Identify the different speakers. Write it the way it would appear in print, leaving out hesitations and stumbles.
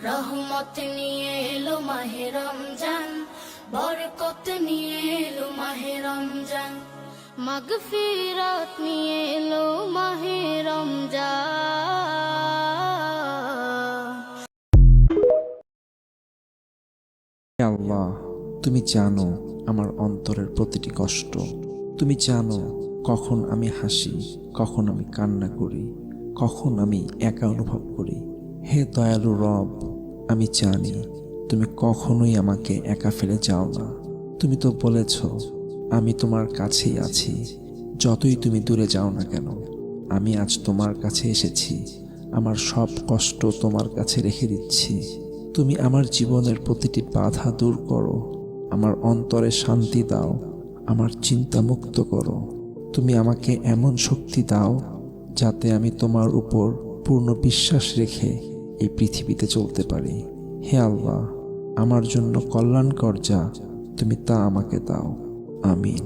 Speaker 1: রহমত নিয়ে এলো মাহে রমজান, বরকত নিয়ে এলো মাহে রমজান, মাগফিরাত নিয়ে এলো মাহে রমজান।
Speaker 2: হে আল্লাহ, তুমি জানো আমার অন্তরের প্রতিটি কষ্ট। তুমি জানো কখন আমি হাসি, কখন আমি কান্না করি, কখন আমি একা অনুভব করি। হে দয়ালু রব, আমি জানি তুমি কখনোই আমাকে একা ফেলে যাও না। তুমি তো বলেছ আমি তোমার কাছেই আছি, যতই তুমি দূরে যাও না কেন। আমি আজ তোমার কাছে এসেছি, আমার সব কষ্ট তোমার কাছে রেখে দিচ্ছি। তুমি আমার জীবনের প্রতিটি বাধা দূর করো, আমার অন্তরে শান্তি দাও, আমার চিন্তা মুক্ত করো। তুমি আমাকে এমন শক্তি দাও যাতে আমি তোমার উপর পূর্ণ বিশ্বাস রেখে এই পৃথিবীতে চলতে পারি। হে আল্লাহ, আমার জন্য কল্যাণকর যা তুমি তা আমাকে দাও। আমিন।